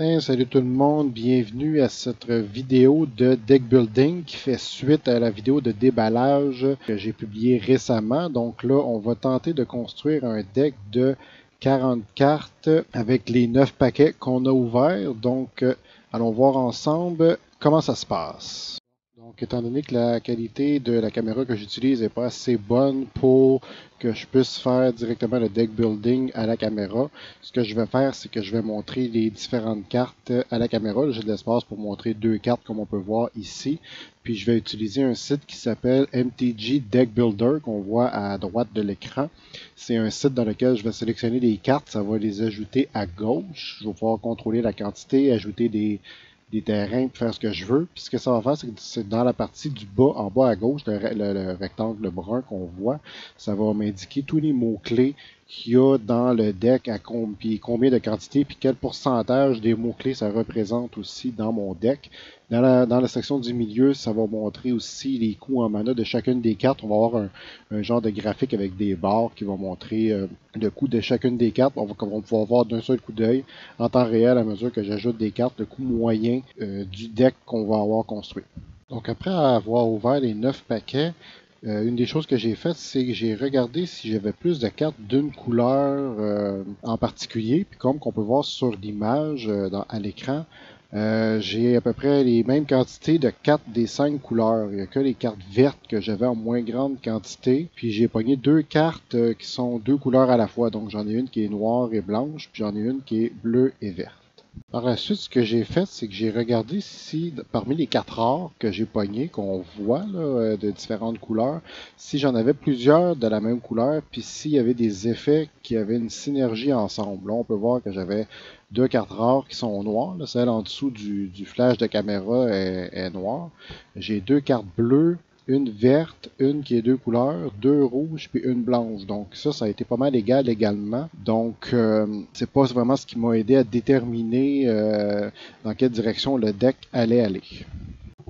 Hey, salut tout le monde, bienvenue à cette vidéo de deck building qui fait suite à la vidéo de déballage que j'ai publiée récemment. Donc là, on va tenter de construire un deck de 40 cartes avec les 9 paquets qu'on a ouverts. Donc, allons voir ensemble comment ça se passe. Donc, étant donné que la qualité de la caméra que j'utilise n'est pas assez bonne pour que je puisse faire directement le deck building à la caméra, ce que je vais faire, c'est que je vais montrer les différentes cartes à la caméra. J'ai de l'espace pour montrer deux cartes comme on peut voir ici. Puis je vais utiliser un site qui s'appelle MTG Deck Builder qu'on voit à droite de l'écran. C'est un site dans lequel je vais sélectionner des cartes, ça va les ajouter à gauche. Je vais pouvoir contrôler la quantité, ajouter des terrains pour faire ce que je veux. Puis ce que ça va faire, c'est que c'est dans la partie du bas, en bas à gauche, le rectangle brun qu'on voit, ça va m'indiquer tous les mots-clés qu'il y a dans le deck, puis combien de quantité, puis quel pourcentage des mots-clés ça représente aussi dans mon deck. Dans la section du milieu, ça va montrer aussi les coûts en mana de chacune des cartes. On va avoir un genre de graphique avec des barres qui vont montrer le coût de chacune des cartes. On va pouvoir voir d'un seul coup d'œil en temps réel à mesure que j'ajoute des cartes, le coût moyen du deck qu'on va avoir construit. Donc après avoir ouvert les 9 paquets, une des choses que j'ai faites, c'est que j'ai regardé si j'avais plus de cartes d'une couleur en particulier. Puis comme qu'on peut voir sur l'image à l'écran, j'ai à peu près les mêmes quantités de 4 des 5 couleurs. Il n'y a que les cartes vertes que j'avais en moins grande quantité. Puis j'ai pogné deux cartes qui sont deux couleurs à la fois. Donc j'en ai une qui est noire et blanche, puis j'en ai une qui est bleue et verte. Par la suite, ce que j'ai fait, c'est que j'ai regardé si, parmi les cartes rares que j'ai pognées, qu'on voit là, de différentes couleurs, si j'en avais plusieurs de la même couleur, puis s'il y avait des effets qui avaient une synergie ensemble. Là, on peut voir que j'avais deux cartes rares qui sont noires. Là, celle en dessous du flash de caméra est noire. J'ai deux cartes bleues, une verte, une qui est deux couleurs, deux rouges, puis une blanche. Donc ça a été pas mal égal également. Donc c'est pas vraiment ce qui m'a aidé à déterminer dans quelle direction le deck allait aller.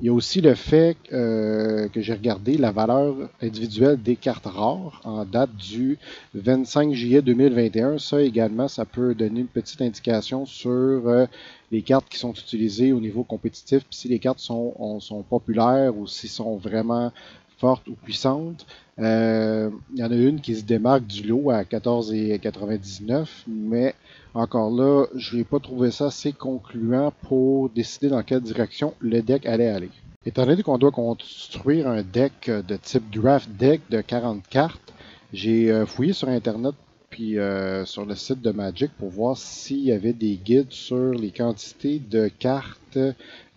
Il y a aussi le fait que j'ai regardé la valeur individuelle des cartes rares en date du 25 juillet 2021. Ça également, ça peut donner une petite indication sur les cartes qui sont utilisées au niveau compétitif, puis si les cartes sont populaires ou s'ils sont vraiment fortes ou puissantes. Il y en a une qui se démarque du lot à 14,99, mais encore là, je n'ai pas trouvé ça assez concluant pour décider dans quelle direction le deck allait aller. Étant donné qu'on doit construire un deck de type draft deck de 40 cartes, j'ai fouillé sur Internet puis sur le site de Magic pour voir s'il y avait des guides sur les quantités de cartes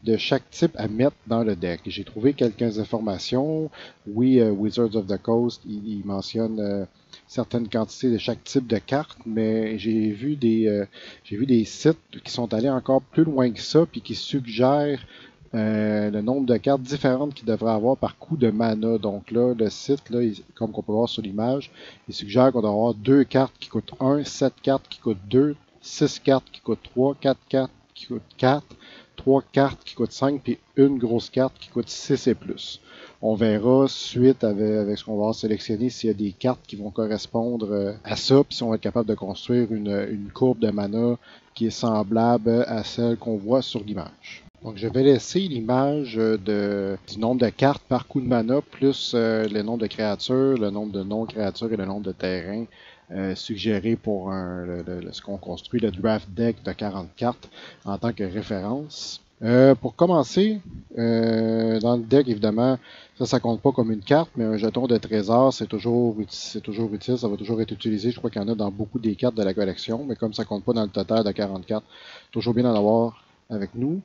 de chaque type à mettre dans le deck. J'ai trouvé quelques informations. Oui, Wizards of the Coast, il mentionne certaines quantités de chaque type de carte, mais j'ai vu des sites qui sont allés encore plus loin que ça, puis qui suggèrent le nombre de cartes différentes qu'il devrait avoir par coût de mana. Donc là, le site, là, comme on peut voir sur l'image, il suggère qu'on doit avoir deux cartes qui coûtent 1, 7 cartes qui coûtent 2, 6 cartes qui coûtent 3, 4 cartes qui coûtent 4, 3 cartes qui coûtent 5, puis une grosse carte qui coûte 6 et plus. On verra suite avec ce qu'on va sélectionner s'il y a des cartes qui vont correspondre à ça, puis si on va être capable de construire une courbe de mana qui est semblable à celle qu'on voit sur l'image. Donc je vais laisser l'image du nombre de cartes par coup de mana, plus le nombre de créatures, le nombre de non-créatures et le nombre de terrains suggérés pour ce qu'on construit, le draft deck de 40 cartes en tant que référence. Pour commencer, dans le deck, évidemment, ça compte pas comme une carte, mais un jeton de trésor, c'est toujours utile, ça va toujours être utilisé. Je crois qu'il y en a dans beaucoup des cartes de la collection, mais comme ça compte pas dans le total de 40 cartes, toujours bien d'en avoir avec nous.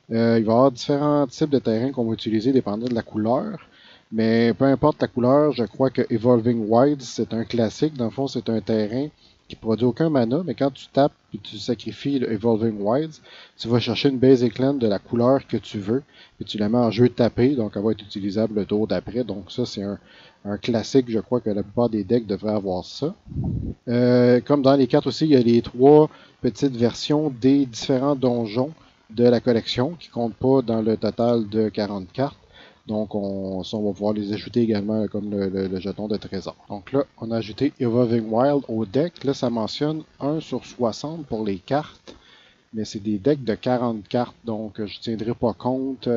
Il va y avoir différents types de terrains qu'on va utiliser dépendant de la couleur. Mais peu importe la couleur, je crois que Evolving Wilds, c'est un classique. Dans le fond, c'est un terrain qui produit aucun mana, mais quand tu tapes et tu sacrifies le Evolving Wilds, tu vas chercher une basic land de la couleur que tu veux, et tu la mets en jeu tapé, donc elle va être utilisable le tour d'après. Donc ça, c'est un classique, je crois que la plupart des decks devraient avoir ça. Comme dans les cartes aussi, il y a les trois petites versions des différents donjons de la collection qui ne comptent pas dans le total de 40 cartes. Donc, on va pouvoir les ajouter également comme le jeton de trésor. Donc là, on a ajouté Evolving Wild au deck. Là, ça mentionne 1 sur 60 pour les cartes. mais c'est des decks de 40 cartes, donc je ne tiendrai pas compte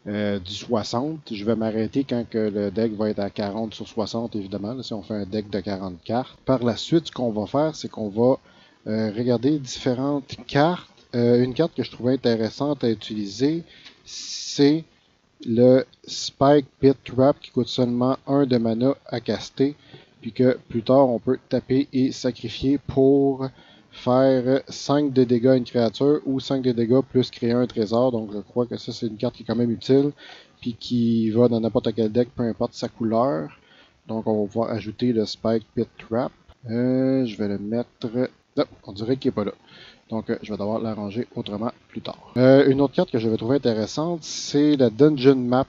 du 60. Je vais m'arrêter quand que le deck va être à 40 sur 60, évidemment, là, si on fait un deck de 40 cartes. Par la suite, ce qu'on va faire, c'est qu'on va regarder différentes cartes. Une carte que je trouvais intéressante à utiliser, c'est le Spike Pit Trap qui coûte seulement 1 de mana à caster, puis que plus tard on peut taper et sacrifier pour faire 5 de dégâts à une créature ou 5 de dégâts plus créer un trésor. Donc je crois que ça c'est une carte qui est quand même utile, puis qui va dans n'importe quel deck, peu importe sa couleur. Donc on va pouvoir ajouter le Spike Pit Trap. Je vais le mettre... Non, on dirait qu'il n'est pas là. Donc, je vais devoir l'arranger autrement plus tard. Une autre carte que j'avais trouvé intéressante, c'est la Dungeon Map,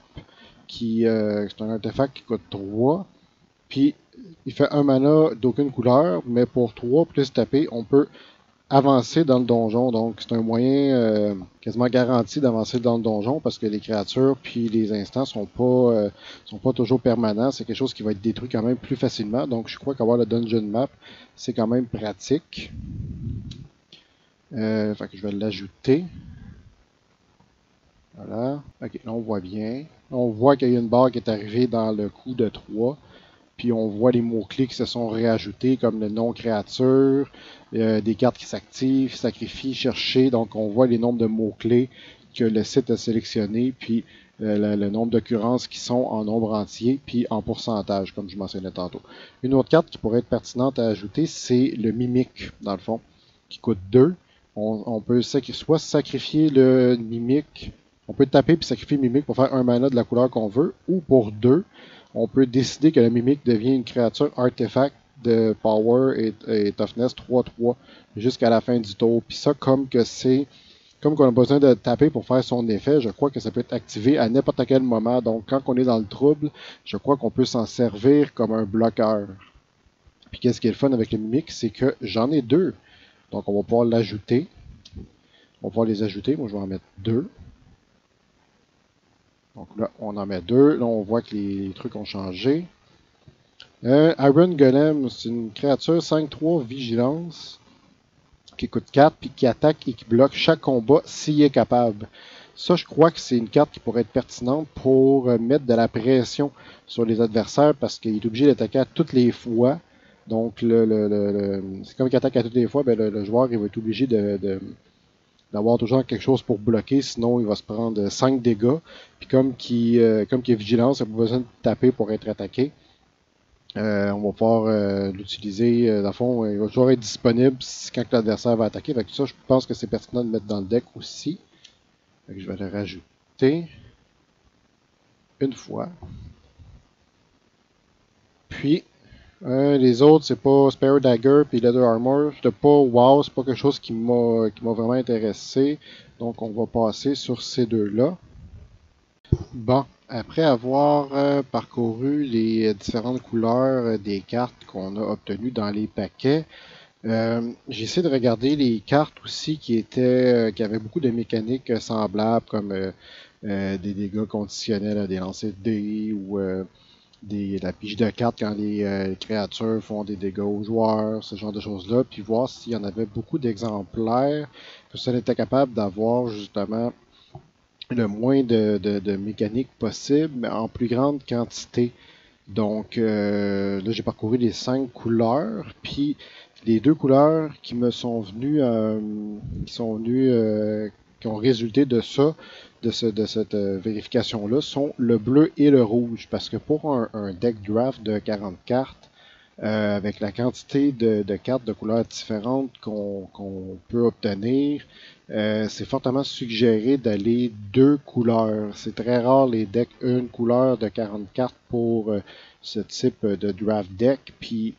qui c'est un artefact qui coûte 3. Puis, il fait 1 mana d'aucune couleur, mais pour 3 plus taper, on peut avancer dans le donjon. Donc, c'est un moyen quasiment garanti d'avancer dans le donjon parce que les créatures puis les instants sont pas toujours permanents. C'est quelque chose qui va être détruit quand même plus facilement. Donc, je crois qu'avoir la Dungeon Map, c'est quand même pratique. Fait que je vais l'ajouter. Voilà. Ok, là on voit bien. On voit qu'il y a une barre qui est arrivée dans le coup de 3. Puis on voit les mots-clés qui se sont réajoutés, comme le nom créature, des cartes qui s'activent, sacrifient, chercher. Donc on voit les nombres de mots-clés que le site a sélectionnés, puis le nombre d'occurrences qui sont en nombre entier, puis en pourcentage, comme je mentionnais tantôt. Une autre carte qui pourrait être pertinente à ajouter, c'est le mimique, dans le fond, qui coûte 2. On peut soit sacrifier le mimique, on peut taper puis sacrifier le mimique pour faire 1 mana de la couleur qu'on veut, ou pour 2, on peut décider que le mimique devient une créature artefact de power et toughness 3-3 jusqu'à la fin du tour. Puis ça, comme qu'on a besoin de taper pour faire son effet, je crois que ça peut être activé à n'importe quel moment. Donc quand on est dans le trouble, je crois qu'on peut s'en servir comme un bloqueur. Puis qu'est-ce qui est le fun avec le mimique, c'est que j'en ai 2. Donc, on va pouvoir l'ajouter. On va pouvoir les ajouter. Moi, je vais en mettre 2. Donc là, on en met 2. Là, on voit que les trucs ont changé. Iron Golem, c'est une créature 5-3 vigilance qui coûte 4 puis qui attaque et qui bloque chaque combat s'il est capable. Ça, je crois que c'est une carte qui pourrait être pertinente pour mettre de la pression sur les adversaires parce qu'il est obligé d'attaquer à toutes les fois. Donc, c'est comme qu'il attaque à toutes les fois, ben le joueur il va être obligé d'avoir toujours quelque chose pour bloquer, sinon il va se prendre 5 dégâts. Puis comme qu'il est vigilance, il n'a pas besoin de taper pour être attaqué. On va pouvoir l'utiliser, dans le fond, il va toujours être disponible quand l'adversaire va attaquer. Fait que ça, je pense que c'est pertinent de mettre dans le deck aussi. Fait que je vais le rajouter une fois. Puis, les autres, c'est pas Spear Dagger puis Leather Armor. C'était pas wow, c'est pas quelque chose qui m'a vraiment intéressé. Donc on va passer sur ces deux-là. Bon, après avoir parcouru les différentes couleurs des cartes qu'on a obtenues dans les paquets, j'ai essayé de regarder les cartes aussi qui avaient beaucoup de mécaniques semblables comme des dégâts conditionnels, des lancers de dés ou la pige de cartes quand les créatures font des dégâts aux joueurs, ce genre de choses-là, puis voir s'il y en avait beaucoup d'exemplaires, que ça était capable d'avoir justement le moins de mécanique possible, mais en plus grande quantité. Donc là, j'ai parcouru les 5 couleurs, puis les 2 couleurs qui me sont venues, qui ont résulté de ça, de cette vérification-là, sont le bleu et le rouge. Parce que pour un deck draft de 40 cartes, avec la quantité de cartes de couleurs différentes qu'on peut obtenir, c'est fortement suggéré d'aller 2 couleurs. C'est très rare les decks une couleur de 40 cartes pour ce type de draft deck. Puis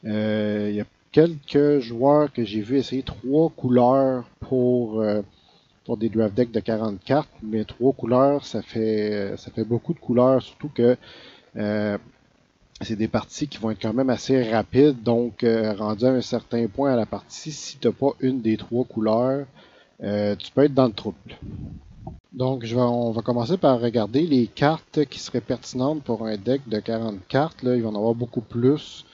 il y a quelques joueurs que j'ai vu essayer 3 couleurs pour des draft decks de 40 cartes, mais 3 couleurs, ça fait beaucoup de couleurs, surtout que c'est des parties qui vont être quand même assez rapides, donc rendu à un certain point à la partie, si tu n'as pas une des 3 couleurs, tu peux être dans le trouble. Donc on va commencer par regarder les cartes qui seraient pertinentes pour un deck de 40 cartes. Là, il va y en avoir beaucoup plus.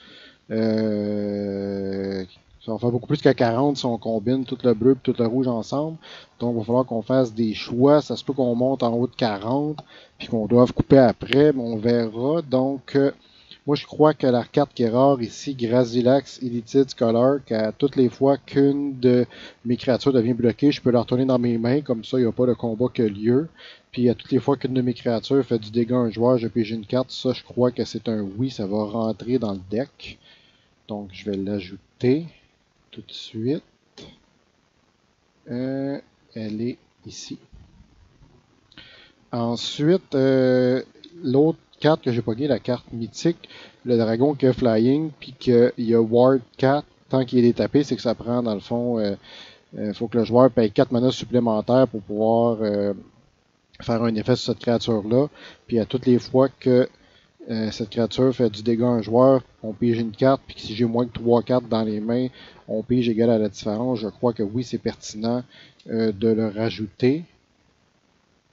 Ça va faire beaucoup plus que 40 si on combine tout le bleu et tout le rouge ensemble. Donc, il va falloir qu'on fasse des choix. Ça se peut qu'on monte en haut de 40 puis qu'on doive couper après, mais on verra. Donc, moi, je crois que la carte qui est rare ici, Grazilax Illithid Scholar, qu'à toutes les fois qu'une de mes créatures devient bloquée, je peux la retourner dans mes mains. Comme ça, il n'y a pas de combat qui a lieu. Puis, à toutes les fois qu'une de mes créatures fait du dégât à un joueur, je pige une carte. Ça, je crois que c'est un oui. Ça va rentrer dans le deck. Donc, je vais l'ajouter tout de suite. Elle est ici. Ensuite, l'autre carte que j'ai pogné, la carte mythique, le dragon qui a flying, puis qu'il y a Ward 4, tant qu'il est détapé, c'est que ça prend, dans le fond, faut que le joueur paye 4 manas supplémentaires pour pouvoir faire un effet sur cette créature-là. Puis à toutes les fois que cette créature fait du dégât à un joueur, on pige une carte, puis si j'ai moins que 3 cartes dans les mains, on pige égal à la différence. Je crois que oui, c'est pertinent de le rajouter.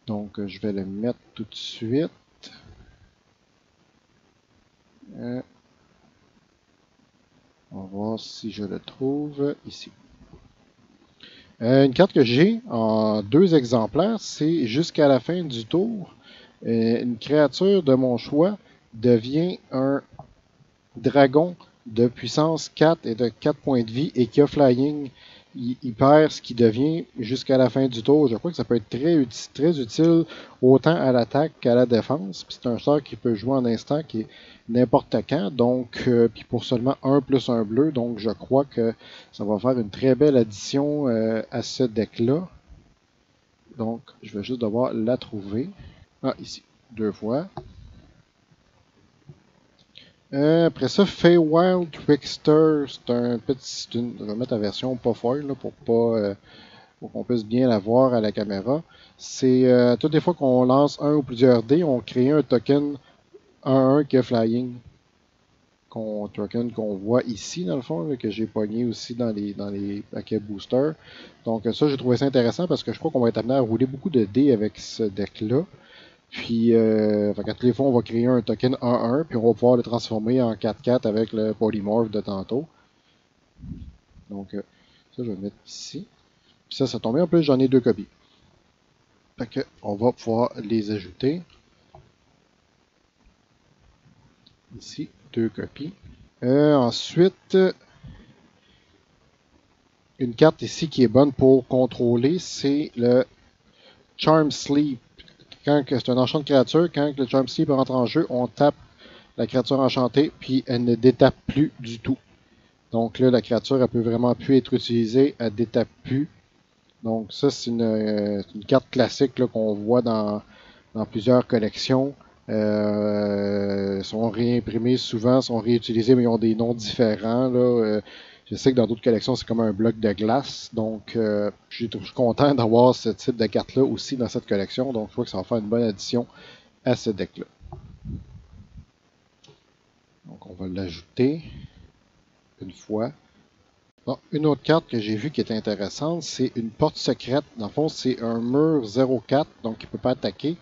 Donc, je vais le mettre tout de suite. On va voir si je le trouve ici. Une carte que j'ai en 2 exemplaires, c'est jusqu'à la fin du tour. Une créature de mon choix devient un dragon de puissance 4 et de 4 points de vie et qui a flying. Il perd ce qui devient jusqu'à la fin du tour. Je crois que ça peut être très utile autant à l'attaque qu'à la défense. C'est un sort qui peut jouer en instant qui est n'importe quand. Donc, puis pour seulement 1 plus 1 bleu. Donc, je crois que ça va faire une très belle addition à ce deck-là. Donc, je vais juste devoir la trouver. Ah, ici, 2 fois. Après ça, Feywild Trickster, c'est une, je vais mettre la version pas foil là, pour qu'on puisse bien la voir à la caméra. C'est toutes les fois qu'on lance un ou plusieurs dés, on crée un token 1-1 qui a flying. Token qu'on voit ici dans le fond, là, que j'ai pogné aussi dans les paquets boosters. Donc ça, j'ai trouvé ça intéressant parce que je crois qu'on va être amené à rouler beaucoup de dés avec ce deck-là. Puis, à toutes les fois, on va créer un token 1-1, puis on va pouvoir le transformer en 4-4 avec le polymorph de tantôt. Donc, ça, je vais le mettre ici. Puis ça tombe bien. En plus, j'en ai 2 copies. Fait que, on va pouvoir les ajouter. Ici, 2 copies. Ensuite, une carte ici qui est bonne pour contrôler, c'est le Charm Sleep. C'est un enchant de créature, quand le Charm Sleep rentre en jeu, on tape la créature enchantée, puis elle ne détape plus du tout. Donc là, la créature, elle peut vraiment plus être utilisée, elle détape plus. Donc ça, c'est une carte classique qu'on voit dans plusieurs collections. Sont réimprimées souvent, sont réutilisées, mais ils ont des noms différents. Là. Je sais que dans d'autres collections, c'est comme un bloc de glace. Donc, je suis content d'avoir ce type de carte-là aussi dans cette collection. Donc, je crois que ça va faire une bonne addition à ce deck-là. Donc, on va l'ajouter une fois. Bon, une autre carte que j'ai vue qui est intéressante, c'est une porte secrète. Dans le fond, c'est un mur 0-4, donc il ne peut pas attaquer,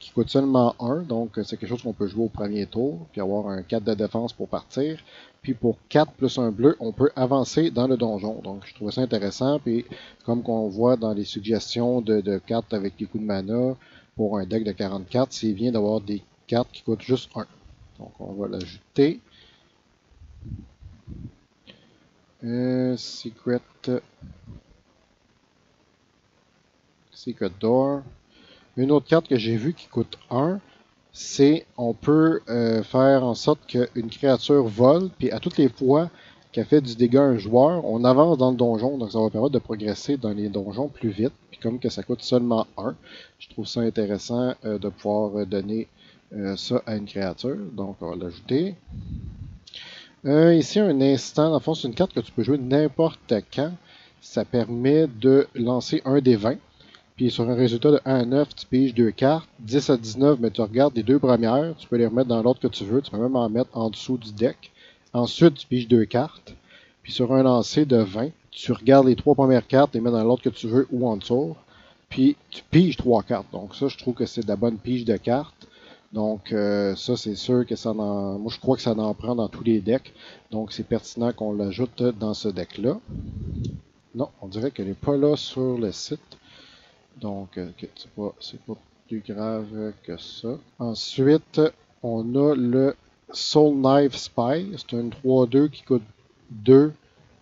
qui coûte seulement 1. Donc, c'est quelque chose qu'on peut jouer au premier tour, puis avoir un 4 de défense pour partir. Puis pour 4 plus un bleu, on peut avancer dans le donjon. Donc, je trouve ça intéressant. Puis, comme qu'on voit dans les suggestions de cartes avec les coups de mana, pour un deck de 44, c'est bien d'avoir des cartes qui coûtent juste 1. Donc, on va l'ajouter. Secret Door. Une autre carte que j'ai vue qui coûte 1, c'est on peut faire en sorte qu'une créature vole, puis à toutes les fois qu'elle fait du dégât à un joueur, on avance dans le donjon, donc ça va permettre de progresser dans les donjons plus vite. Puis comme que ça coûte seulement 1, je trouve ça intéressant de pouvoir donner ça à une créature. Donc on va l'ajouter. Ici, un instant, dans le fond, c'est une carte que tu peux jouer n'importe quand. Ça permet de lancer un des 20. Puis sur un résultat de 1 à 9, tu piges 2 cartes. 10 à 19, mais tu regardes les 2 premières. Tu peux les remettre dans l'ordre que tu veux. Tu peux même en mettre en dessous du deck. Ensuite, tu piges 2 cartes. Puis sur un lancer de 20, tu regardes les 3 premières cartes, les mets dans l'ordre que tu veux ou en dessous. Puis tu piges 3 cartes. Donc ça, je trouve que c'est de la bonne pige de cartes. Donc ça c'est sûr que ça en... Moi je crois que ça en prend dans tous les decks. Donc c'est pertinent qu'on l'ajoute dans ce deck-là. Non, on dirait qu'elle n'est pas là sur le site. Donc c'est pas plus grave que ça. Ensuite, on a le Soul Knife Spy. C'est une 3-2 qui coûte 2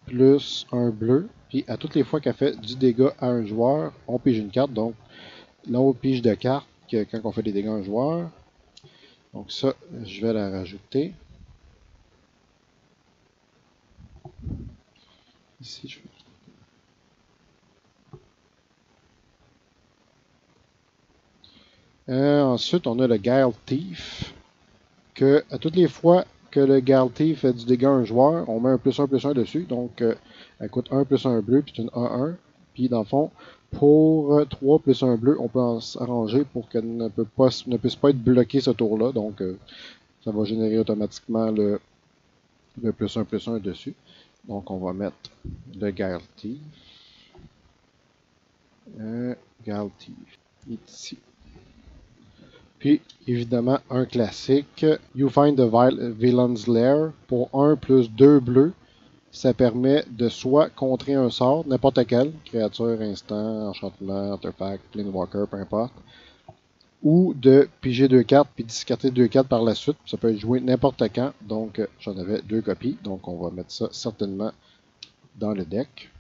plus un bleu. Puis à toutes les fois qu'elle fait du dégât à un joueur, on pige une carte. Donc là, on pige de cartes quand on fait des dégâts à un joueur. Donc ça, je vais la rajouter. Ici, je ensuite, on a le Guile Thief. Que à toutes les fois que le Guile Thief fait du dégât à un joueur, on met un plus 1 dessus. Donc, elle coûte 1 plus 1 bleu, puis c'est une 1-1. Puis, dans le fond, pour 3 plus 1 bleu, on peut s'arranger pour qu'elle ne puisse pas être bloquée ce tour-là. Donc, ça va générer automatiquement le plus 1 dessus. Donc, on va mettre le Guile Thief. Guile Thief. Il est ici. Puis, évidemment, un classique, You Find the Villain's Lair, pour 1 plus 2 bleus. Ça permet de soit contrer un sort, n'importe quel, créature, instant, enchantement, artefact, planewalker, peu importe, ou de piger 2 cartes puis discarter 2 cartes par la suite. Ça peut être joué n'importe quand, donc j'en avais 2 copies, donc on va mettre ça certainement dans le deck.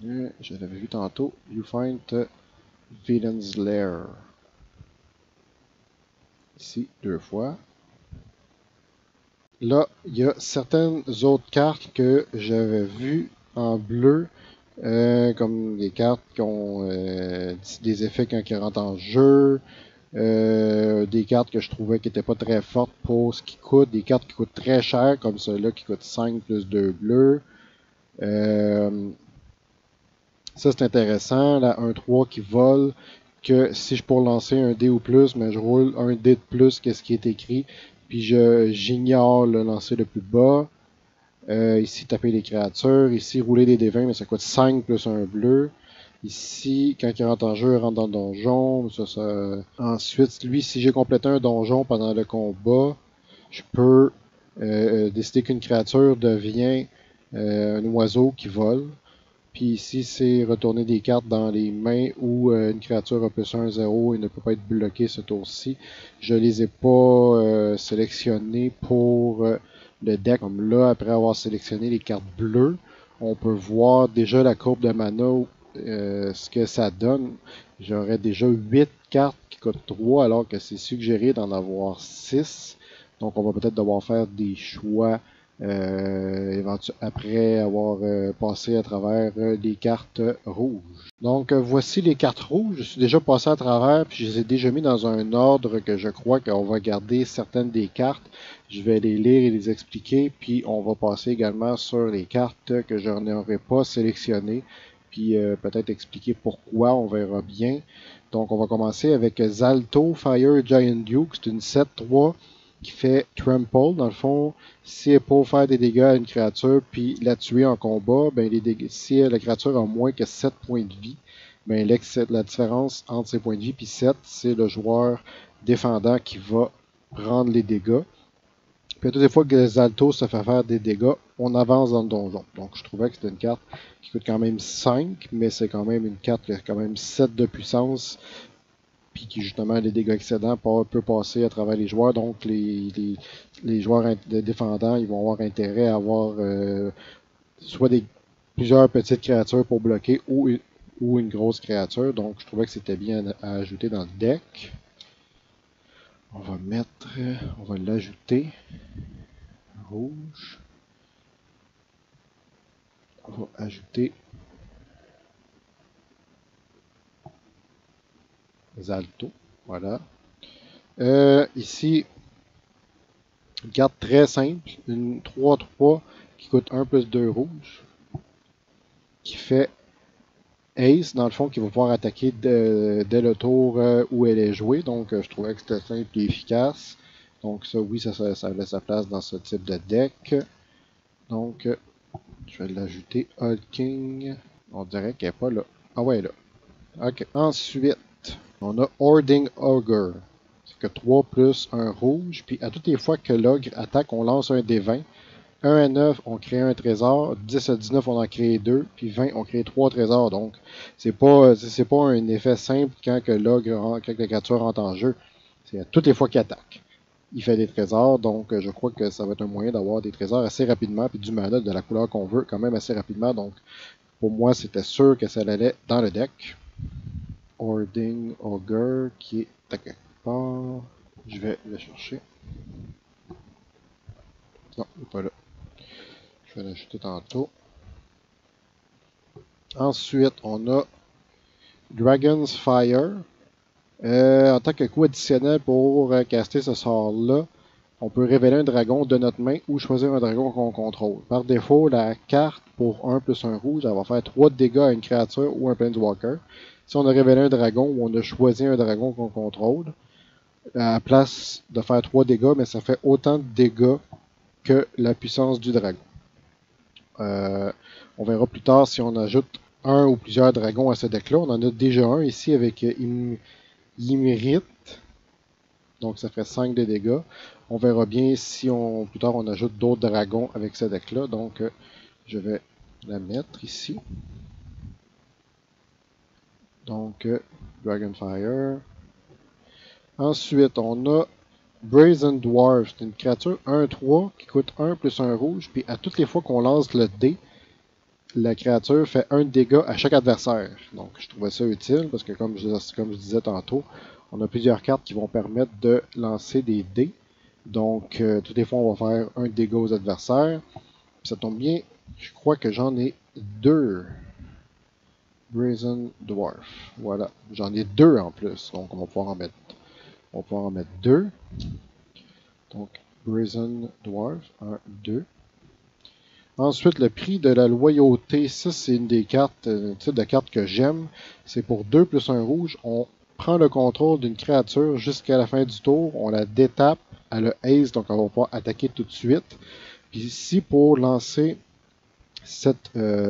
Je l'avais vu tantôt, You Find the Villain's Lair. Ici, 2 fois. Là, il y a certaines autres cartes que j'avais vues en bleu, comme des cartes qui ont des effets quand ils rentrent en jeu, des cartes que je trouvais qui n'étaient pas très fortes pour ce qui coûte, des cartes qui coûtent très cher, comme celle-là qui coûte 5 plus 2 bleus. Ça, c'est intéressant, la 1-3 qui vole, que si je pour lancer un dé ou plus, mais je roule un dé de plus que ce qui est écrit, puis j'ignore le lancer le plus bas. Ici, taper les créatures. Ici, rouler des D20, mais ça coûte 5 plus un bleu. Ici, quand il rentre en jeu, il rentre dans le donjon. Ensuite, lui, si j'ai complété un donjon pendant le combat, je peux décider qu'une créature devient un oiseau qui vole. Puis ici, c'est retourner des cartes dans les mains où une créature a plus 1-0 et ne peut pas être bloquée ce tour-ci. Je les ai pas sélectionnés pour le deck. Comme là, après avoir sélectionné les cartes bleues, on peut voir déjà la courbe de mana, ce que ça donne. J'aurais déjà 8 cartes qui coûtent 3 alors que c'est suggéré d'en avoir 6. Donc on va peut-être devoir faire des choix après avoir passé à travers les cartes rouges. Donc voici les cartes rouges. Je suis déjà passé à travers, puis je les ai déjà mis dans un ordre que je crois qu'on va garder certaines des cartes. Je vais les lire et les expliquer, puis on va passer également sur les cartes que je n'aurais pas sélectionnées, puis peut-être expliquer pourquoi, on verra bien. Donc on va commencer avec Zalto Fire Giant Duke, c'est une 7-3 qui fait Trample. Dans le fond, si elle est pour faire des dégâts à une créature puis la tuer en combat, ben si la créature a moins que 7 points de vie, ben la différence entre ses points de vie puis 7, c'est le joueur défendant qui va prendre les dégâts. Puis à toutes les fois que Zalto se fait faire des dégâts, on avance dans le donjon. Donc je trouvais que c'était une carte qui coûte quand même 5, mais c'est quand même une carte qui a quand même 7 de puissance, puis qui justement les dégâts excédents peut passer à travers les joueurs. Donc les joueurs défendants, ils vont avoir intérêt à avoir soit plusieurs petites créatures pour bloquer ou une grosse créature. Donc je trouvais que c'était bien à ajouter dans le deck. On va l'ajouter rouge. On va ajouter Zalto. Voilà. Ici, une carte très simple, une 3-3 qui coûte 1 plus 2 rouge, qui fait Ace, dans le fond, qui va pouvoir attaquer dès le tour où elle est jouée. Donc, je trouvais que c'était simple et efficace. Donc, ça, oui, ça laisse sa place dans ce type de deck. Donc, je vais l'ajouter. Hulking. On dirait qu'elle n'est pas là. Ah ouais, là. Ok. Ensuite, On a Hoarding Ogre. C'est que 3 plus un rouge. Puis à toutes les fois que l'ogre attaque, on lance un des 20. 1 à 9, on crée un trésor. 10 à 19, on en crée 2. Puis 20, on crée 3 trésors. Donc, c'est pas un effet simple quand que quand la créature rentre en jeu. C'est à toutes les fois qu'il attaque. Il fait des trésors. Donc, je crois que ça va être un moyen d'avoir des trésors assez rapidement. Puis du mana de la couleur qu'on veut quand même assez rapidement. Donc, pour moi, c'était sûr que ça allait dans le deck. Hoarding Ogre qui est à quelque part. Je vais le chercher. Non, il n'est pas là. Je vais l'ajouter tantôt. Ensuite, on a Dragon's Fire. En tant que coup additionnel pour caster ce sort-là, on peut révéler un dragon de notre main ou choisir un dragon qu'on contrôle. Par défaut, la carte pour 1 plus 1 rouge, elle va faire 3 de dégâts à une créature ou un Planeswalker. Si on a révélé un dragon ou on a choisi un dragon qu'on contrôle, à la place de faire 3 dégâts, mais ça fait autant de dégâts que la puissance du dragon. On verra plus tard si on ajoute un ou plusieurs dragons à ce deck-là. On en a déjà un ici avec Ymrit. Donc ça fait 5 de dégâts. On verra bien si plus tard on ajoute d'autres dragons avec ce deck-là. Donc je vais la mettre ici. Donc Dragonfire. Ensuite, on a Brazen Dwarf. C'est une créature 1-3 qui coûte 1 plus 1 rouge. Puis à toutes les fois qu'on lance le dé, la créature fait 1 de dégâts à chaque adversaire. Donc je trouvais ça utile parce que comme je disais tantôt, on a plusieurs cartes qui vont permettre de lancer des dés. Donc toutes les fois on va faire 1 dégât aux adversaires. Puis ça tombe bien, je crois que j'en ai 2. Brazen Dwarf. Voilà, j'en ai 2 en plus. Donc on va pouvoir en mettre 2. Donc Brazen Dwarf, 1, 2. Ensuite, le prix de la loyauté, ça c'est une des cartes, un type de carte que j'aime. C'est pour 2 plus 1 rouge. On prend le contrôle d'une créature jusqu'à la fin du tour. On la détape à le ace, donc on va pouvoir attaquer tout de suite. Puis ici, pour lancer ce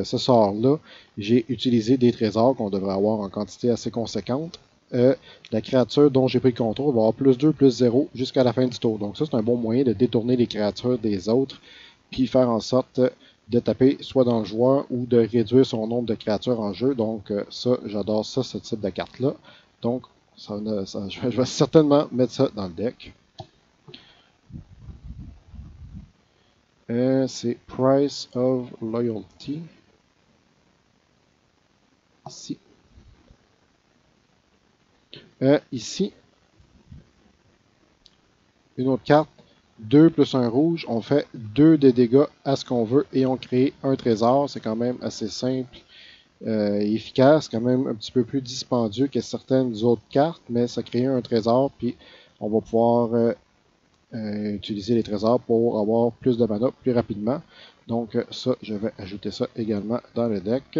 sort-là, j'ai utilisé des trésors qu'on devrait avoir en quantité assez conséquente. La créature dont j'ai pris le contrôle va avoir plus 2, plus 0 jusqu'à la fin du tour. Donc ça, c'est un bon moyen de détourner les créatures des autres puis faire en sorte de taper soit dans le joueur ou de réduire son nombre de créatures en jeu. Donc ça, j'adore ça, ce type de carte-là. Donc je vais certainement mettre ça dans le deck. C'est Price of Loyalty. Ici. Ici, une autre carte. 2 plus 1 rouge, on fait 2 de dégâts à ce qu'on veut et on crée un trésor. C'est quand même assez simple et efficace, quand même un petit peu plus dispendieux que certaines autres cartes, mais ça crée un trésor, puis on va pouvoir utiliser les trésors pour avoir plus de mana plus rapidement. Donc ça, je vais ajouter ça également dans le deck.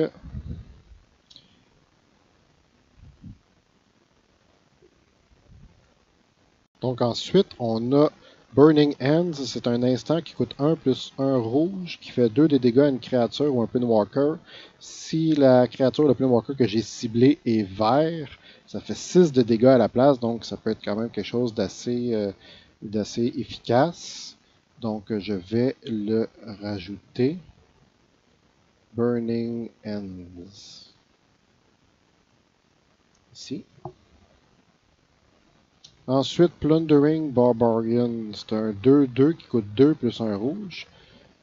Donc ensuite, on a Burning Hands, c'est un instant qui coûte 1 plus 1 rouge, qui fait 2 de dégâts à une créature ou un Pinwalker. Si la créature, le Pinwalker que j'ai ciblé est vert, ça fait 6 de dégâts à la place, donc ça peut être quand même quelque chose d'assez efficace. Donc je vais le rajouter. Burning Hands. Ici. Ensuite, Plundering Barbarian, c'est un 2-2 qui coûte 2 plus 1 rouge.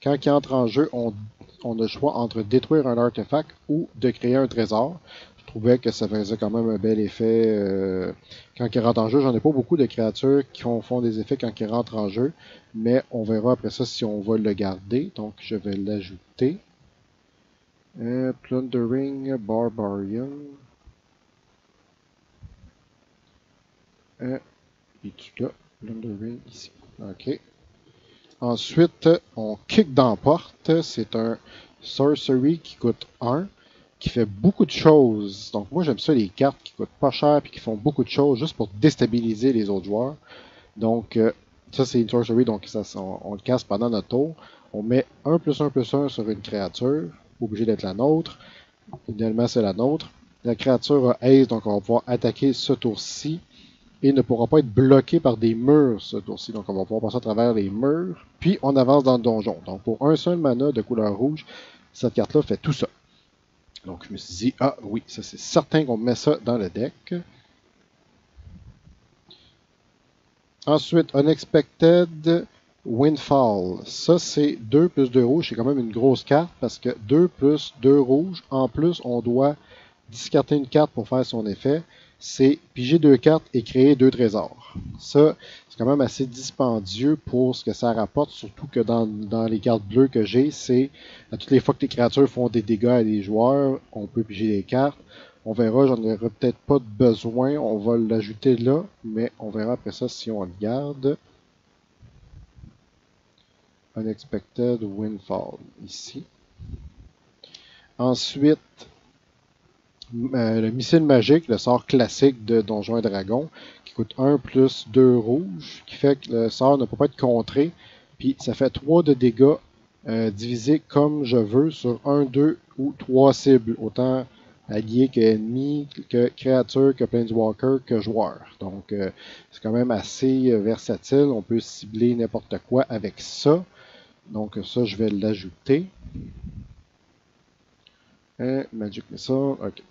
Quand il entre en jeu, on a le choix entre détruire un artefact ou de créer un trésor. Je trouvais que ça faisait quand même un bel effet quand il rentre en jeu. J'en ai pas beaucoup de créatures qui font des effets quand il rentre en jeu, mais on verra après ça si on va le garder. Donc je vais l'ajouter. Plundering Barbarian. Et tu là, Plundering ici. OK. Ensuite, on kick dans la porte. C'est un sorcery qui coûte 1, qui fait beaucoup de choses. Donc moi j'aime ça les cartes qui coûtent pas cher et qui font beaucoup de choses juste pour déstabiliser les autres joueurs. Donc ça c'est une sorcery, donc on le casse pendant notre tour. On met 1 plus 1 plus 1 sur une créature, obligé d'être la nôtre. Idéalement c'est la nôtre. La créature a Ace, donc on va pouvoir attaquer ce tour-ci et ne pourra pas être bloqué par des murs ce tour-ci. Donc on va pouvoir passer à travers les murs. Puis on avance dans le donjon. Donc pour un seul mana de couleur rouge, cette carte-là fait tout ça. Donc je me suis dit, ah oui, ça c'est certain qu'on met ça dans le deck. Ensuite, Unexpected Windfall. Ça, c'est 2 plus 2 rouges. C'est quand même une grosse carte parce que 2 plus 2 rouges. En plus, on doit discarter une carte pour faire son effet. C'est piger 2 cartes et créer 2 trésors. Ça, c'est quand même assez dispendieux pour ce que ça rapporte, surtout que dans les cartes bleues que j'ai, c'est à toutes les fois que les créatures font des dégâts à des joueurs, on peut piger des cartes. On verra, j'en aurai peut-être pas de besoin. On va l'ajouter là, mais on verra après ça si on le garde. Unexpected Windfall, ici. Ensuite, le missile magique, le sort classique de Donjons et Dragons, qui coûte 1 plus 2 rouges, qui fait que le sort ne peut pas être contré. Puis ça fait 3 de dégâts divisés comme je veux sur 1, 2 ou 3 cibles. Autant alliés que ennemis, que créatures, que planeswalker, que joueurs. Donc, c'est quand même assez versatile. On peut cibler n'importe quoi avec ça. Donc, ça, je vais l'ajouter. Magic Missile, ok.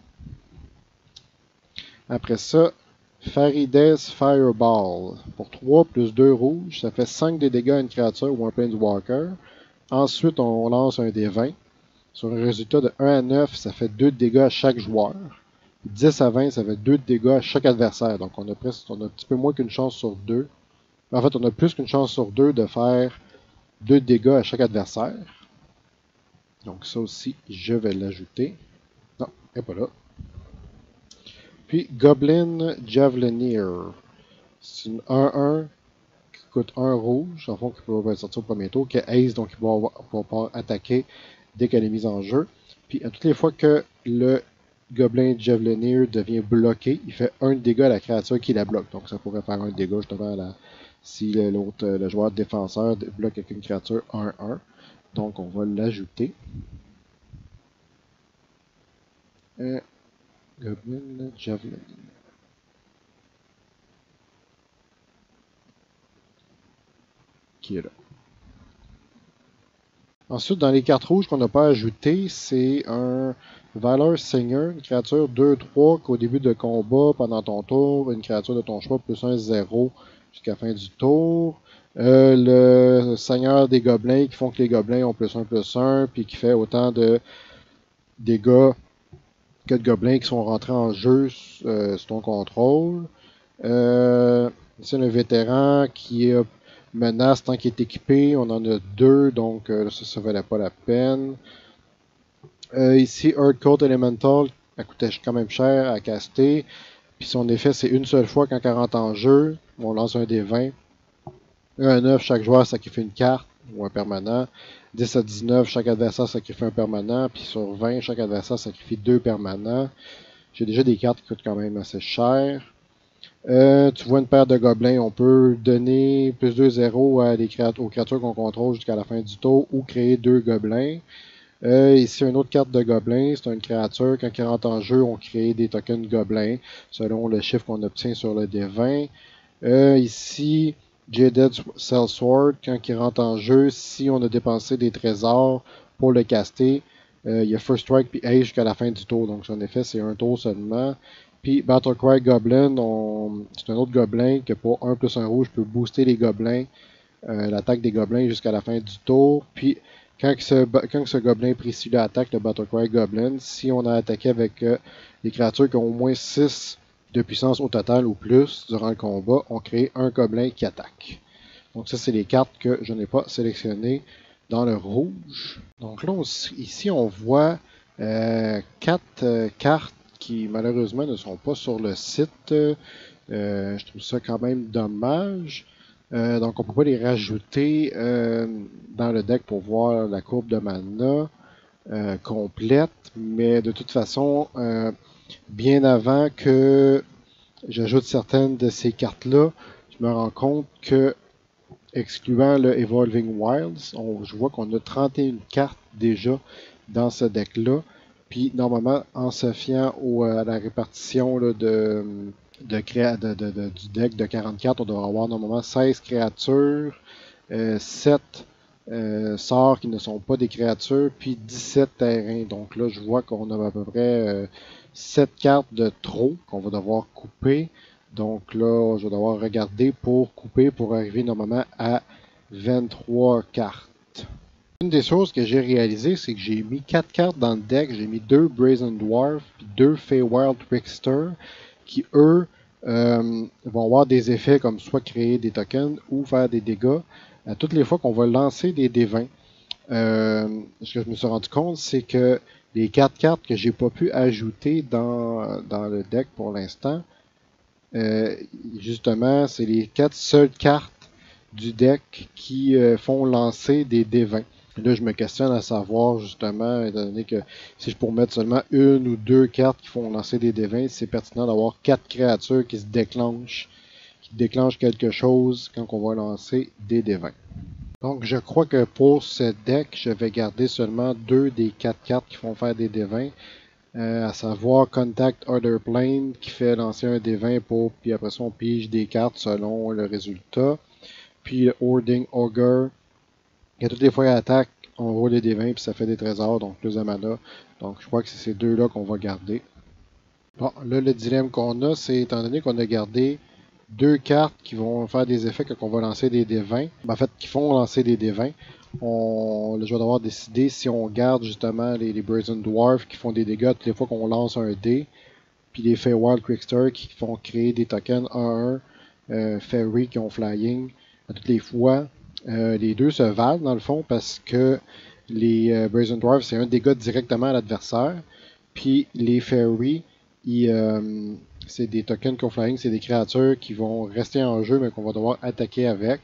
Après ça, Farides Fireball. Pour 3 plus 2 rouges, ça fait 5 de dégâts à une créature ou un planeswalker. Ensuite, on lance un des 20. Sur un résultat de 1 à 9, ça fait 2 de dégâts à chaque joueur. 10 à 20, ça fait 2 de dégâts à chaque adversaire. Donc on a un petit peu moins qu'une chance sur 2. En fait, on a plus qu'une chance sur 2 de faire 2 de dégâts à chaque adversaire. Donc ça aussi, je vais l'ajouter. Non, elle n'est pas là. Puis Goblin Javelineer. C'est une 1-1 qui coûte 1 rouge. En fond, qui peut sortir au premier tour. Qui est Ace, donc il va pouvoir attaquer dès qu'elle est mise en jeu. Puis à toutes les fois que le Goblin Javelineer devient bloqué, il fait 1 dégât à la créature qui la bloque. Donc ça pourrait faire 1 dégât justement si le joueur défenseur bloque avec une créature 1-1. Donc on va l'ajouter. Goblin Javelineer. Qui est là. Ensuite, dans les cartes rouges qu'on n'a pas ajoutées, c'est un Valor Singer, une créature 2-3 qu'au début de combat, pendant ton tour, une créature de ton choix, plus 1-0 jusqu'à la fin du tour. Le Seigneur des Gobelins qui font que les Gobelins ont +1/+1, puis qui fait autant de dégâts que de Gobelins qui sont rentrés en jeu sous ton contrôle. C'est un vétéran qui est menace tant qu'il est équipé. On en a 2, donc ça valait pas la peine. Ici, Earth Code Elemental, elle coûtait quand même cher à caster. Puis son effet, c'est une seule fois quand elle rentre en jeu. On lance un des 20. 1 à 9, chaque joueur sacrifie une carte ou un permanent. 10 à 19, chaque adversaire sacrifie un permanent. Puis sur 20, chaque adversaire sacrifie 2 permanents. J'ai déjà des cartes qui coûtent quand même assez cher. Tu vois une paire de gobelins, on peut donner plus 2-0 aux créatures qu'on contrôle jusqu'à la fin du tour ou créer 2 gobelins. Ici, une autre carte de gobelin, c'est une créature. Quand il rentre en jeu, on crée des tokens gobelins selon le chiffre qu'on obtient sur le D20. Ici, Jaded Sellsword, quand il rentre en jeu, si on a dépensé des trésors pour le caster, il y a First Strike puis Ace jusqu'à la fin du tour. Donc, son effet, c'est un tour seulement. Puis Battlecry Goblin, c'est un autre gobelin que pour 1 plus 1 rouge peut booster les gobelins, l'attaque des gobelins jusqu'à la fin du tour. Puis quand ce gobelin précis-là attaque le Battlecry Goblin, si on a attaqué avec des créatures qui ont au moins 6 de puissance au total ou plus durant le combat, on crée un gobelin qui attaque. Donc ça, c'est les cartes que je n'ai pas sélectionnées dans le rouge. Donc là, ici, on voit 4 cartes qui malheureusement ne sont pas sur le site. Je trouve ça quand même dommage. Donc on ne peut pas les rajouter dans le deck pour voir la courbe de mana complète. Mais de toute façon, bien avant que j'ajoute certaines de ces cartes-là, je me rends compte que, excluant le Evolving Wilds, je vois qu'on a 31 cartes déjà dans ce deck-là. Puis normalement, en se fiant à la répartition là, du deck de 44, on devrait avoir normalement 16 créatures, 7 sorts qui ne sont pas des créatures, puis 17 terrains. Donc là, je vois qu'on a à peu près 7 cartes de trop qu'on va devoir couper. Donc là, je vais devoir regarder pour couper pour arriver normalement à 23 cartes. Une des choses que j'ai réalisé, c'est que j'ai mis 4 cartes dans le deck. J'ai mis 2 Brazen Dwarf puis 2 Feywild Trickster qui, eux, vont avoir des effets comme soit créer des tokens ou faire des dégâts à toutes les fois qu'on va lancer des D20. Ce que je me suis rendu compte, c'est que les 4 cartes que j'ai pas pu ajouter dans le deck pour l'instant, justement, c'est les 4 seules cartes du deck qui font lancer des D20. Là, je me questionne à savoir, justement, étant donné que si je pourrais mettre seulement une ou deux cartes qui font lancer des D20, c'est pertinent d'avoir 4 créatures qui se déclenchent, qui déclenchent quelque chose quand on va lancer des D20. Donc, je crois que pour ce deck, je vais garder seulement 2 des 4 cartes qui font faire des D20. À savoir Contact Other Plane qui fait lancer un D20 puis après ça on pige des cartes selon le résultat. Puis le Hoarding Ogre, qui à toutes les fois il attaque, on roule les D20 puis ça fait des trésors, donc plus de mana. Donc je crois que c'est ces deux-là qu'on va garder. Bon, là le dilemme qu'on a, c'est étant donné qu'on a gardé 2 cartes qui vont faire des effets quand on va lancer des D20, en fait qui font lancer des D20. Je vais devoir décider si on garde justement les Brazen Dwarf qui font des dégâts toutes les fois qu'on lance un dé, puis les Feywild Trickster qui font créer des tokens 1-1, Fairy qui ont Flying à toutes les fois. Les deux se valent dans le fond parce que les Brazen Dwarf c'est un dégât directement à l'adversaire, puis les Fairy c'est des tokens qui ont Flying, c'est des créatures qui vont rester en jeu mais qu'on va devoir attaquer avec,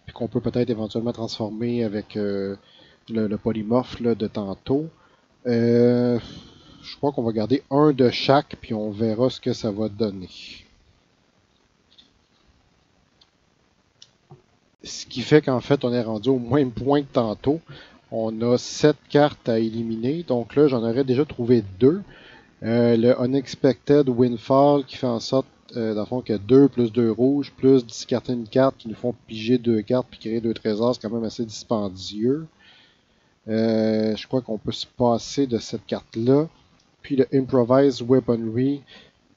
puis qu'on peut peut-être éventuellement transformer avec le polymorphe là, de tantôt. Je crois qu'on va garder un de chaque, puis on verra ce que ça va donner. Ce qui fait qu'en fait, on est rendu au même point que tantôt. On a 7 cartes à éliminer, donc là, j'en aurais déjà trouvé 2. Le Unexpected Windfall qui fait en sorte dans le fond, qu'il y a 2 plus 2 rouges, plus discarter une carte qui nous font piger 2 cartes puis créer 2 trésors, c'est quand même assez dispendieux. Je crois qu'on peut se passer de cette carte-là. Puis le Improvised Weaponry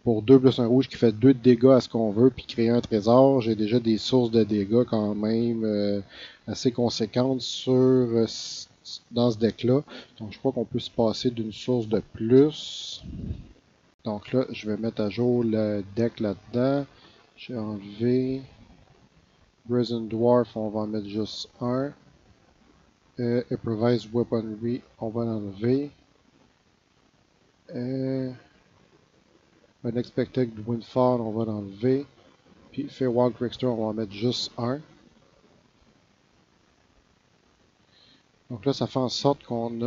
pour 2 plus 1 rouge qui fait 2 de dégâts à ce qu'on veut puis créer un trésor. J'ai déjà des sources de dégâts quand même assez conséquentes dans ce deck-là. Donc je crois qu'on peut se passer d'une source de plus. Donc là, je vais mettre à jour le deck là-dedans. J'ai enlevé Brazen Dwarf, on va en mettre juste un. Improvised Weaponry, on va l'enlever. Unexpected Windfall, on va l'enlever. Puis Feywild Trickster, on va en mettre juste un. Donc là, ça fait en sorte qu'on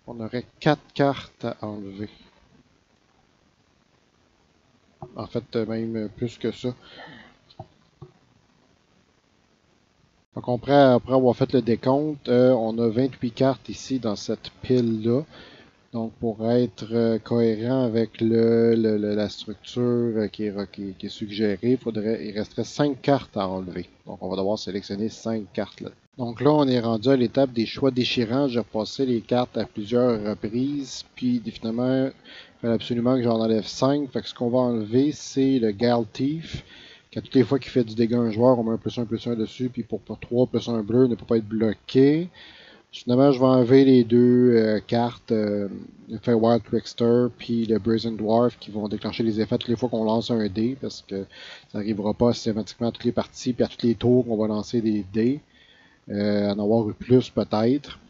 aurait 4 cartes à enlever. En fait, même plus que ça. Donc après avoir fait le décompte, on a 28 cartes ici dans cette pile-là. Donc pour être cohérent avec la structure qui est suggérée, il resterait 5 cartes à enlever. Donc on va devoir sélectionner 5 cartes là. Donc là, on est rendu à l'étape des choix déchirants. J'ai repassé les cartes à plusieurs reprises. Puis finalement, il fallait absolument que j'en enlève 5. Fait que ce qu'on va enlever, c'est le Gal Thief. Qu'à toutes les fois qu'il fait du dégât à un joueur, on met un plus 1 dessus. Puis pour 3 plus 1 bleu, ne peut pas être bloqué. Finalement, je vais enlever les deux cartes, le Feywild Trickster puis le Brazen Dwarf qui vont déclencher les effets toutes les fois qu'on lance un dé parce que ça n'arrivera pas systématiquement à toutes les parties puis à tous les tours on va lancer des dés. En avoir eu plus peut-être.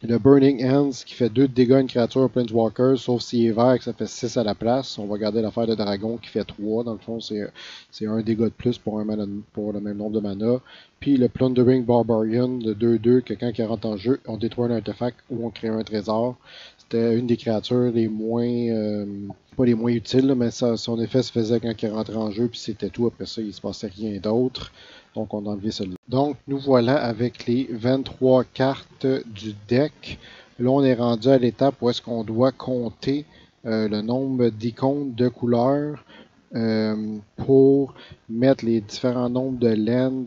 Le Burning Hands qui fait 2 de dégâts à une créature Planeswalker, sauf s'il est vert, que ça fait 6 à la place. On va garder l'affaire de dragon qui fait 3. Dans le fond, c'est un dégât de plus pour le même nombre de mana. Puis le Plundering Barbarian de 2-2, que quand il rentre en jeu, on détruit un artefact ou on crée un trésor. C'était une des créatures les moins... pas les moins utiles, mais son effet se faisait quand il rentrait en jeu, puis c'était tout. Après ça, il se passait rien d'autre. Donc, on a enlevé celui-là. Donc, nous voilà avec les 23 cartes du deck. Là, on est rendu à l'étape où est-ce qu'on doit compter le nombre d'icônes de couleurs pour mettre les différents nombres de land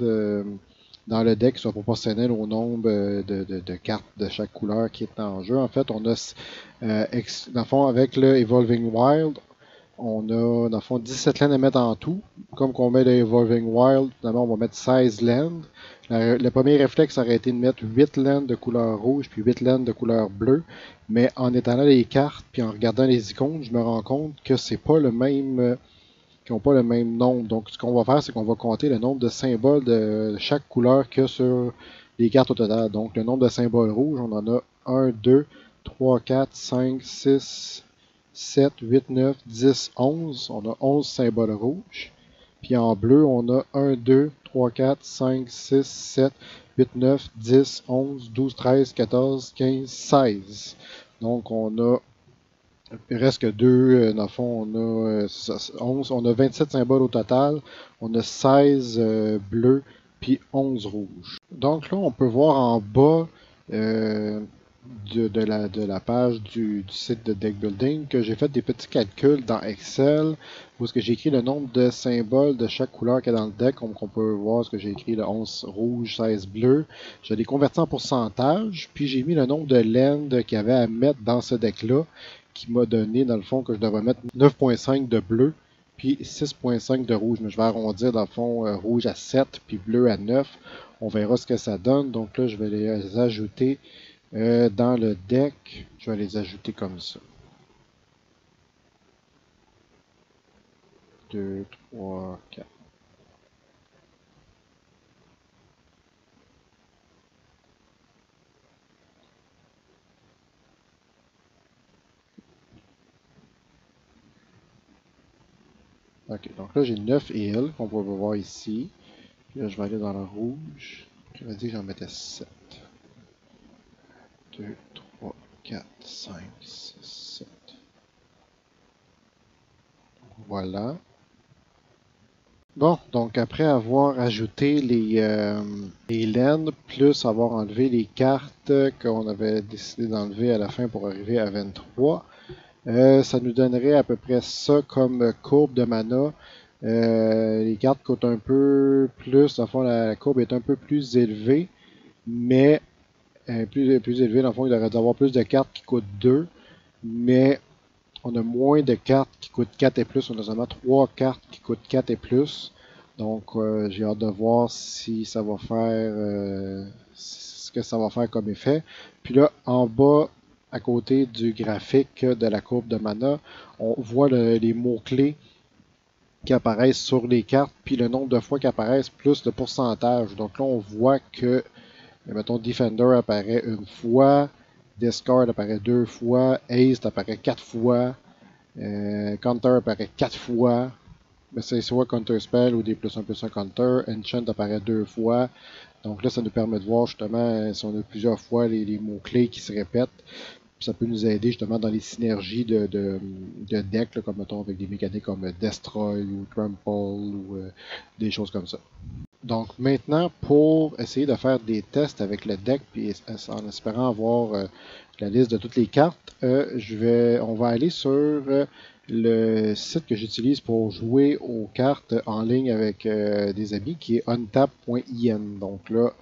dans le deck qui soit proportionnel au nombre de cartes de chaque couleur qui est en jeu. En fait, on a, dans le fond, avec le Evolving Wild, on a, dans le fond, 17 lands à mettre en tout. Comme qu'on met le Evolving Wild, finalement, on va mettre 16 lands. Le premier réflexe aurait été de mettre 8 lands de couleur rouge puis 8 lands de couleur bleue. Mais en étalant les cartes puis en regardant les icônes, je me rends compte que c'est pas le même, qui n'ont pas le même nombre. Donc, ce qu'on va faire, c'est qu'on va compter le nombre de symboles de chaque couleur qu'il y a sur les cartes au total. Donc, le nombre de symboles rouges, on en a 1, 2, 3, 4, 5, 6, 7, 8, 9, 10, 11. On a 11 symboles rouges. Puis en bleu, on a 1, 2, 3, 4, 5, 6, 7, 8, 9, 10, 11, 12, 13, 14, 15, 16. Donc on a il reste que deux. Dans le fond, on a 11, on a 27 symboles au total. On a 16 bleus puis 11 rouges. Donc là, on peut voir en bas de la page du site de Deck Building que j'ai fait des petits calculs dans Excel où est-ce que j'ai écrit le nombre de symboles de chaque couleur qu'il y a dans le deck. Comme on peut voir, ce que j'ai écrit le 11 rouge, 16 bleu. Je l'ai converti en pourcentage, puis j'ai mis le nombre de land qu'il y avait à mettre dans ce deck-là, qui m'a donné, dans le fond, que je devrais mettre 9.5 de bleu, puis 6.5 de rouge. Mais je vais arrondir, dans le fond, rouge à 7, puis bleu à 9. On verra ce que ça donne. Donc là, je vais les ajouter dans le deck. Je vais les ajouter comme ça. 2, 3, 4. Ok, donc là j'ai 9 îles qu'on peut voir ici. Puis là je vais aller dans le rouge. J'avais dit que j'en mettais 7. 2, 3, 4, 5, 6, 7. Voilà. Bon, donc après avoir ajouté les laines, plus avoir enlevé les cartes qu'on avait décidé d'enlever à la fin pour arriver à 23, ça nous donnerait à peu près ça comme courbe de mana. Les cartes coûtent un peu plus, dans le fond la courbe est un peu plus élevée, mais plus élevée, dans le fond il devrait y avoir plus de cartes qui coûtent 2, mais on a moins de cartes qui coûtent 4 et plus, on a seulement 3 cartes qui coûtent 4 et plus. Donc j'ai hâte de voir si ça va faire ce que ça va faire comme effet. Puis là, en bas, à côté du graphique de la courbe de mana, on voit les mots-clés qui apparaissent sur les cartes, puis le nombre de fois qui apparaissent, plus le pourcentage. Donc là, on voit que, mettons, Defender apparaît une fois, Discard apparaît 2 fois, Ace apparaît 4 fois, Counter apparaît 4 fois, mais c'est soit Counter Spell ou des plus un Counter. Enchant apparaît 2 fois. Donc là, ça nous permet de voir justement si on a plusieurs fois les mots-clés qui se répètent. Puis ça peut nous aider justement dans les synergies de deck, là, comme mettons avec des mécaniques comme Destroy ou Trample ou des choses comme ça. Donc maintenant, pour essayer de faire des tests avec le deck, puis en espérant avoir la liste de toutes les cartes, on va aller sur le site que j'utilise pour jouer aux cartes en ligne avec des amis, qui est untap.in. Donc là,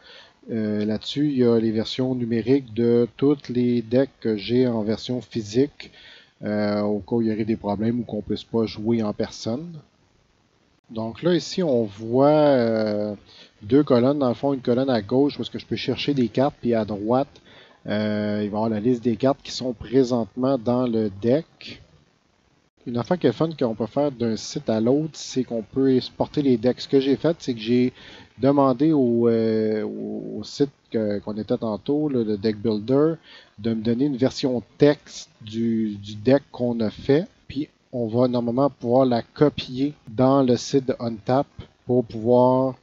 là-dessus, il y a les versions numériques de tous les decks que j'ai en version physique, au cas où il y aurait des problèmes ou qu'on ne puisse pas jouer en personne. Donc là, ici, on voit deux colonnes. Dans le fond, une colonne à gauche parce que je peux chercher des cartes, puis à droite, il va y avoir la liste des cartes qui sont présentement dans le deck. Une affaire qui est fun qu'on peut faire d'un site à l'autre, c'est qu'on peut exporter les decks. Ce que j'ai fait, c'est que j'ai demandé au site qu'on était tantôt, le Deck Builder, de me donner une version texte du deck qu'on a fait. Puis on va normalement pouvoir la copier dans le site de Untap pour pouvoir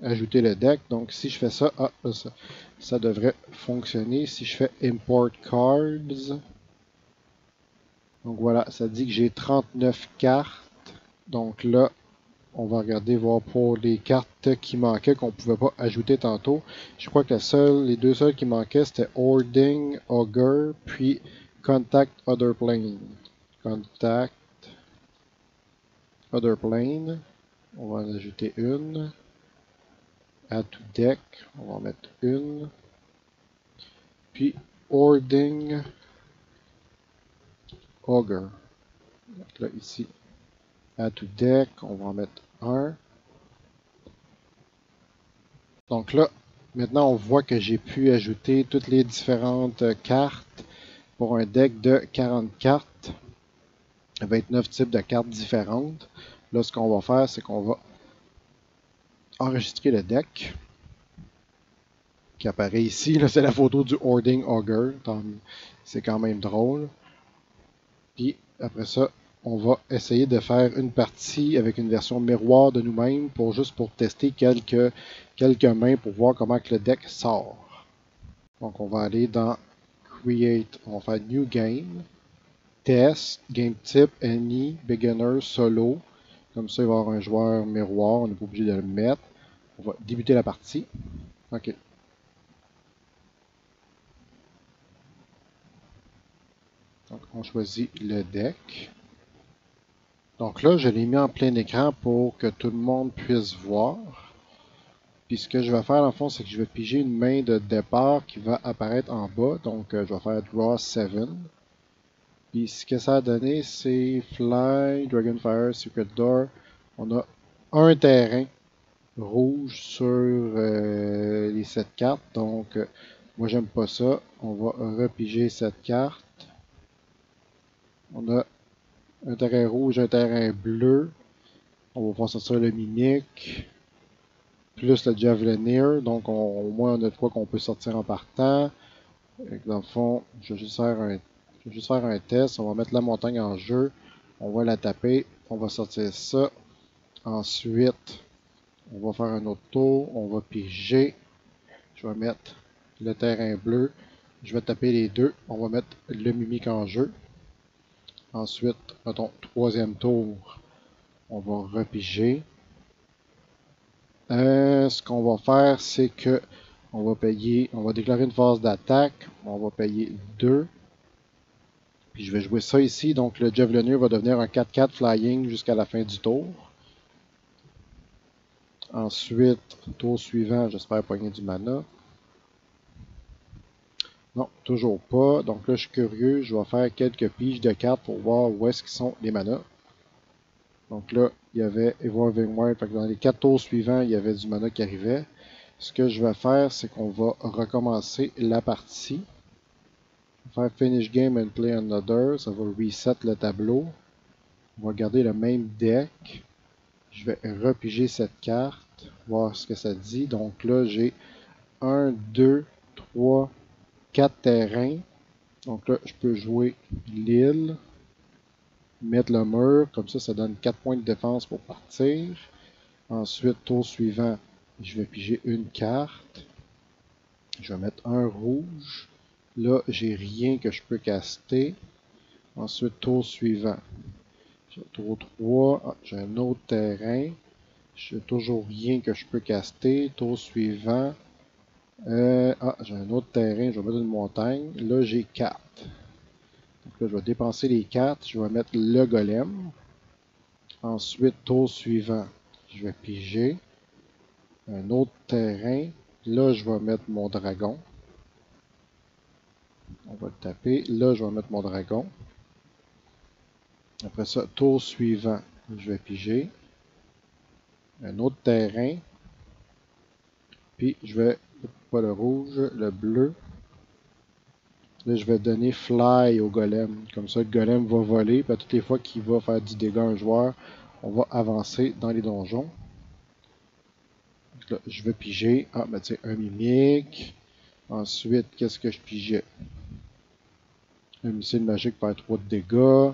ajouter le deck. Donc si je fais ça, ça devrait fonctionner. Si je fais Import Cards, donc voilà, ça dit que j'ai 39 cartes. Donc là, on va regarder voir pour les cartes qui manquaient qu'on ne pouvait pas ajouter tantôt. Je crois que les deux seules qui manquaient, c'était Hoarding Augur, puis Contact Other Plane. Contact Other Plane. On va en ajouter une. Add to Deck. On va en mettre une. Puis Hoarding Augur. Donc là, ici, Add to Deck. On va en mettre un. Donc là, maintenant, on voit que j'ai pu ajouter toutes les différentes cartes pour un deck de 40 cartes, 29 types de cartes différentes. Là, ce qu'on va faire, c'est qu'on va enregistrer le deck qui apparaît ici. Là, c'est la photo du Hoarding Augur. C'est quand même drôle. Puis, après ça, on va essayer de faire une partie avec une version miroir de nous-mêmes juste pour tester quelques mains pour voir comment que le deck sort. Donc, on va aller dans Create, on va faire New Game, Test, Game Type, Any, Beginner, Solo. Comme ça, il va y avoir un joueur miroir, on n'est pas obligé de le mettre. On va débuter la partie. OK. Donc, on choisit le deck. Donc là, je l'ai mis en plein écran pour que tout le monde puisse voir. Puis ce que je vais faire, en fond, c'est que je vais piger une main de départ qui va apparaître en bas. Donc, je vais faire Draw 7. Puis ce que ça a donné, c'est Fly, Dragonfire, Secret Door. On a un terrain rouge sur les 7 cartes. Donc, moi, j'aime pas ça. On va repiger cette carte. On a un terrain rouge, un terrain bleu. On va pouvoir sortir le Mimic. Plus le Javelinier. Donc, au moins, on a de quoi qu'on peut sortir en partant. Dans le fond, je vais juste faire un test. On va mettre la montagne en jeu. On va la taper. On va sortir ça. Ensuite, on va faire un autre tour. On va piger. Je vais mettre le terrain bleu. Je vais taper les deux. On va mettre le Mimic en jeu. Ensuite, mettons, troisième tour. On va repiger. Ce qu'on va faire, c'est que on va déclarer une phase d'attaque. On va payer 2. Puis je vais jouer ça ici. Donc le Javelinier va devenir un 4-4 flying jusqu'à la fin du tour. Ensuite, tour suivant, j'espère pogner du mana. Non, toujours pas. Donc là, je suis curieux. Je vais faire quelques piges de cartes pour voir où est-ce qu'ils sont les manas. Donc là, il y avait Evolving Wild. Fait que dans les 4 tours suivants, il y avait du mana qui arrivait. Ce que je vais faire, c'est qu'on va recommencer la partie. Je vais faire Finish Game and Play Another. Ça va reset le tableau. On va garder le même deck. Je vais repiger cette carte. Voir ce que ça dit. Donc là, j'ai 1, 2, 3, 4 terrains. Donc là, je peux jouer l'île. Mettre le mur. Comme ça donne 4 points de défense pour partir. Ensuite, tour suivant, je vais piger une carte. Je vais mettre un rouge. Là, j'ai rien que je peux caster. Ensuite, tour suivant. Tour 3. Ah, j'ai un autre terrain. J'ai toujours rien que je peux caster. Tour suivant. J'ai un autre terrain. Je vais mettre une montagne. Là, j'ai 4. Donc là, je vais dépenser les 4. Je vais mettre le golem. Ensuite, tour suivant. Je vais piger un autre terrain. Là, je vais mettre mon dragon. On va le taper. Là, je vais mettre mon dragon. Après ça, tour suivant, je vais piger un autre terrain. Puis, je vais, pas le rouge, le bleu. Là, je vais donner fly au golem. Comme ça, le golem va voler. Puis, à toutes les fois qu'il va faire du dégât à un joueur, on va avancer dans les donjons. Donc là, je vais piger. Ah, ben, tu sais, un mimique. Ensuite, qu'est-ce que je pigeais? Un missile magique par 3 de dégâts.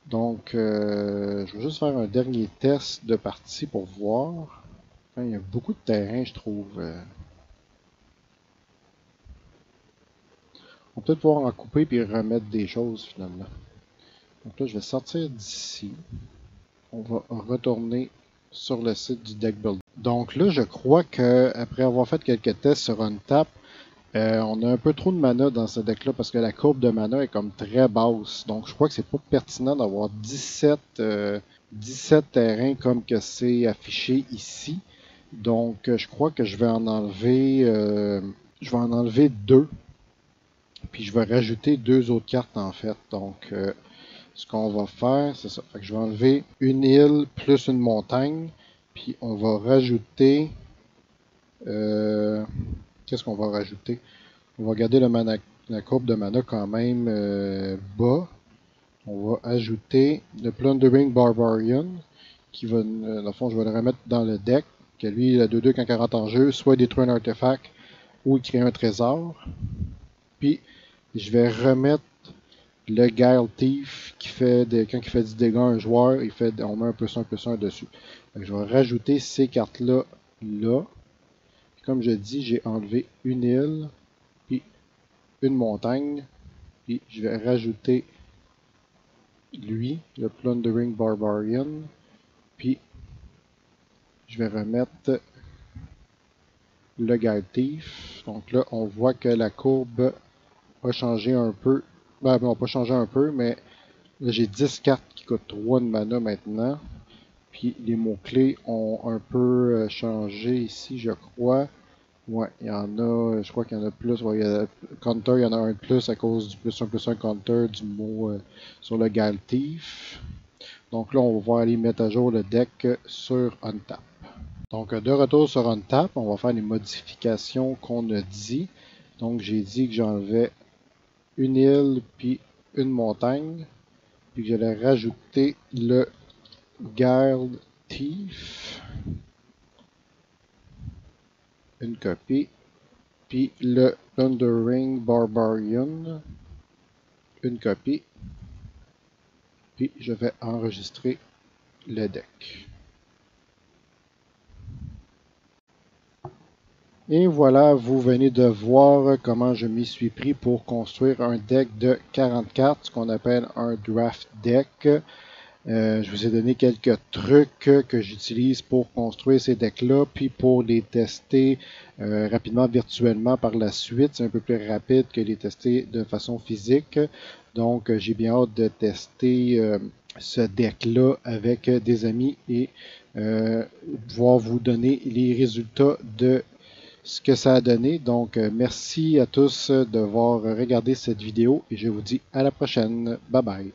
Donc, je vais juste faire un dernier test de partie pour voir. Enfin, il y a beaucoup de terrain, je trouve. On peut peut-être pouvoir en couper et remettre des choses finalement. Donc là, je vais sortir d'ici. On va retourner sur le site du Deck Builder. Donc là, je crois que après avoir fait quelques tests sur Untap, on a un peu trop de mana dans ce deck-là parce que la courbe de mana est comme très basse. Donc je crois que c'est pas pertinent d'avoir 17 terrains comme que c'est affiché ici. Donc je crois que je vais en enlever deux. Puis je vais rajouter deux autres cartes en fait. Donc ce qu'on va faire, c'est ça. Fait que je vais enlever une île plus une montagne. Puis on va rajouter. Qu'est-ce qu'on va rajouter? On va garder la courbe de mana quand même bas. On va ajouter le Plundering Barbarian, qui va, dans le fond, je vais le remettre dans le deck, que lui, il a 2-2 quand il rentre en jeu, soit il détruit un artefact ou il crée un trésor. Puis, je vais remettre le Guile Thief, quand il fait du dégât à un joueur, on met un +1/+1 dessus. Donc, je vais rajouter ces cartes-là là. Puis, comme je dis, j'ai enlevé une île, puis une montagne, puis je vais rajouter lui, le Plundering Barbarian, puis je vais remettre le Guide Thief. Donc là, on voit que la courbe a changé un peu. Ben, on n'a pas changé un peu, mais là, j'ai 10 cartes qui coûtent 3 de mana maintenant. Puis les mots-clés ont un peu changé ici, je crois. Ouais, il y en a, je crois qu'il y en a plus. Ouais, counter, il y en a un de plus à cause du +1/+1 counter du mot sur le Guile Thief. Donc là, on va aller mettre à jour le deck sur Untap. Donc de retour sur Untap, on va faire les modifications qu'on a dit. Donc j'ai dit que j'enlevais une île puis une montagne. Puis que j'allais rajouter le Guile Thief. Une copie. Puis le Plundering Barbarian. Une copie. Puis je vais enregistrer le deck. Et voilà, vous venez de voir comment je m'y suis pris pour construire un deck de 40 cartes, ce qu'on appelle un draft deck. Je vous ai donné quelques trucs que j'utilise pour construire ces decks-là, puis pour les tester rapidement virtuellement par la suite. C'est un peu plus rapide que les tester de façon physique. Donc, j'ai bien hâte de tester ce deck-là avec des amis et pouvoir vous donner les résultats de ce que ça a donné. Donc, merci à tous d'avoir regardé cette vidéo et je vous dis à la prochaine. Bye bye.